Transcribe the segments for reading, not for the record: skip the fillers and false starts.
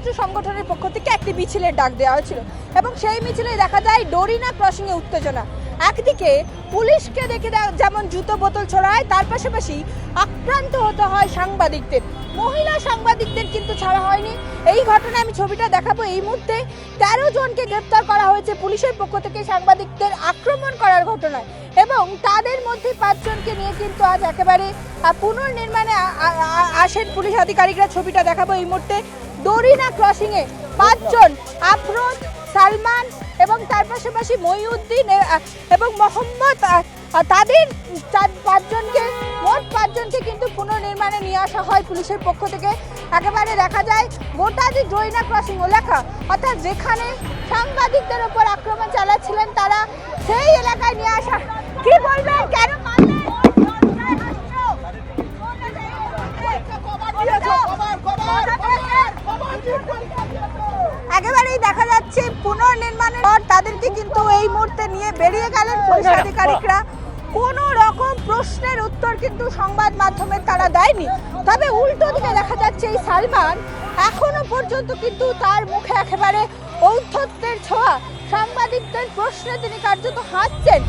ছাত্র সংগঠনের পক্ষ থেকে একটি মিছিলের ডাক দেওয়া হয়েছিল এবং সেই মিছিলে দেখা যায় ডোরিনা ক্রসিংয়ে উত্তেজনা। একদিকে পুলিশকে দেখে যেমন জুতো বোতল ছোড়ায়, তার পাশাপাশি আক্রান্ত হতে হয় সাংবাদিকদের। মহিলা সাংবাদিকদের কিন্তু ছাড়া হয়নি। এই ঘটনায় আমি ছবিটা দেখাবো। এই মুহূর্তে 13 জনকে গ্রেপ্তার করা হয়েছে পুলিশের পক্ষ থেকে সাংবাদিকদের আক্রমণ করার ঘটনায়, এবং তাদের মধ্যে 5 জনকে নিয়ে কিন্তু আজ একেবারে পুনর্নির্মাণে আসেন পুলিশ আধিকারিকরা। ছবিটা দেখাবো এই মুহূর্তে। ডোরিনা ক্রসিংয়ে 5 জন, আফরোজ, সালমান এবং তার পাশাপাশি মহিউদ্দিন এবং মোহাম্মদ, তাদের 5 জনকে, মোট 5 জনকে কিন্তু পুনর্নির্মাণে নিয়ে আসা হয় পুলিশের পক্ষ থেকে। একেবারে দেখা যায় গোটা যে ডোরিনা ক্রসিং এলাকা, অর্থাৎ যেখানে সাংবাদিকদের ওপর আক্রমণ চালাচ্ছিলেন তারা, সেই এলাকায় নিয়ে আসা। কি বলবেন, কেন একেবারেই দেখা যাচ্ছে পুনর্নির্মাণের পর তাদেরকে কিন্তু এই মুহূর্তে নিয়ে বেরিয়ে গেলেন পুলিশ আধিকারিকরা। কোনো রকম প্রশ্নের উত্তর কিন্তু সংবাদ মাধ্যমে তারা দেয়নি। তবে উল্টো দিকে দেখা যাচ্ছে এই সালমান এখনো পর্যন্ত কিন্তু তার মুখে একেবারে ঔদ্ধত্যের ছোঁয়া। সাংবাদিকদের প্রশ্নে তিনি কার্যত হাসছেন।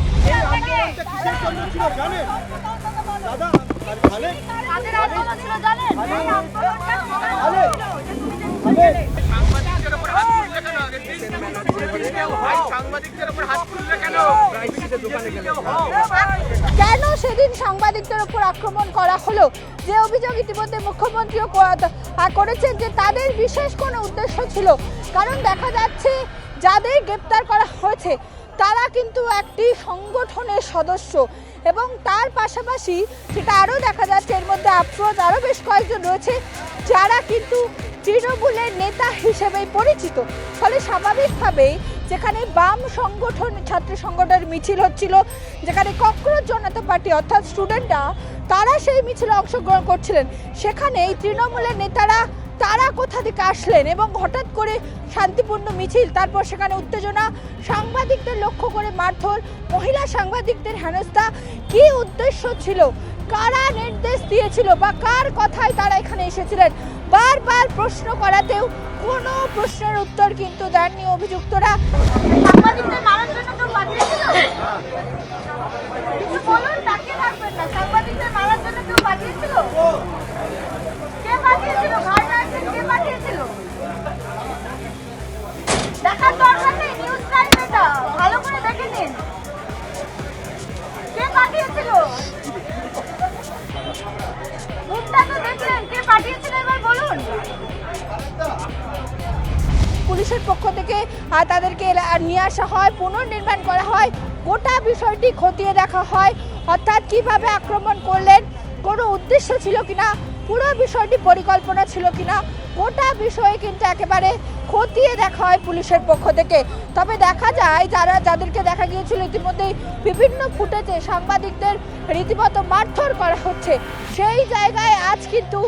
কেন সেদিন সাংবাদিকদের উপর আক্রমণ করা হলো? যে অভিযোগ ইতিমধ্যে মুখ্যমন্ত্রীও করেছেন যে তাদের বিশেষ কোনো উদ্দেশ্য ছিল। কারণ দেখা যাচ্ছে যাদের গ্রেপ্তার করা হয়েছে তারা কিন্তু একটি সংগঠনের সদস্য, এবং তার পাশাপাশি সেটা আরও দেখা যাচ্ছে এর মধ্যে আফরোজ আরও বেশ কয়েকজন রয়েছে যারা কিন্তু তৃণমূলের নেতা হিসেবেই পরিচিত। ফলে স্বাভাবিকভাবেই যেখানে বাম সংগঠন, ছাত্র সংগঠনের মিছিল হচ্ছিল, যেখানে ককরোচ জনতা পার্টি অর্থাৎ স্টুডেন্টরা তারা সেই মিছিলে অংশগ্রহণ করছিলেন, সেখানে এই তৃণমূলের নেতারা তারা কোথা থেকে আসলেন এবং হঠাৎ করে শান্তিপূর্ণ মিছিল, তারপর সেখানে উত্তেজনা, সাংবাদিকদের লক্ষ্য করে মারধর, মহিলা সাংবাদিকদের হেনস্থা। কি উদ্দেশ্য ছিল, কারা নির্দেশ দিয়েছিল বা কার কথায় তারা এখানে এসেছিলেন, বারবার প্রশ্ন করাতেও কোনো প্রশ্নের উত্তর কিন্তু দেননি অভিযুক্তরা। সাংবাদিকদের মারার জন্য কেউ পাঠিয়েছিল? কিছু বলুন, তাকিয়ে থাকবেন না। সাংবাদিকদের মারার জন্য কেউ পাঠিয়েছিল? কে পাঠিয়েছিল? কে পাঠিয়েছিল? দেখার দরকার নেই, নিউজ টাইম এটা, ভালো করে দেখে নিন কে পাঠিয়েছিল। মুখটা তো দেখলেন, কে পাঠিয়েছিল এবার বলুন। পুলিশের পক্ষ থেকে তাদেরকে নিয়ে আসা হয়, পুনর্নির্মাণ করা হয়, গোটা বিষয়টি খতিয়ে দেখা হয়, অর্থাৎ কিভাবে আক্রমণ করলেন, কোনো উদ্দেশ্য ছিল কিনা, পুরো বিষয়টি পরিকল্পনা ছিল কিনা, গোটা বিষয়ে কিন্তু একেবারে খতিয়ে দেখা হয় পুলিশের পক্ষ থেকে। তবে দেখা যায় যাদেরকে দেখা গিয়েছিল ইতিমধ্যেই বিভিন্ন ফুটেজে সাংবাদিকদের রীতিমতো মারধর করা হচ্ছে, সেই জায়গায় আজ কিন্তু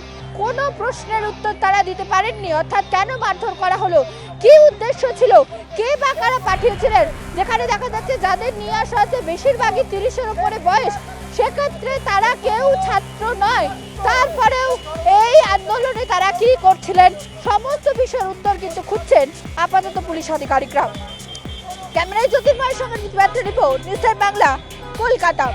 কোনো প্রশ্নের উত্তর তারা দিতে পারেননি। অর্থাৎ কেন মারধর করা হলো, কি উদ্দেশ্য ছিল, কে বা কারা পাঠিয়েছিলেন। যেখানে দেখা যাচ্ছে যাদের নিয়ে আসা হচ্ছে বেশিরভাগই 30-এর উপরে বয়স, সেক্ষেত্রে তারা কেউ ছাত্র নয়। তারপরেও এই আন্দোলনে তারা কি করছিলেন, সমস্ত বিষয়ের উত্তর কিন্তু খুঁজছেন আপাতত পুলিশ আধিকারিকরা। ক্যামেরায় জ্যোতির্ময়ের সঙ্গে report, news time Bangla, Kolkata.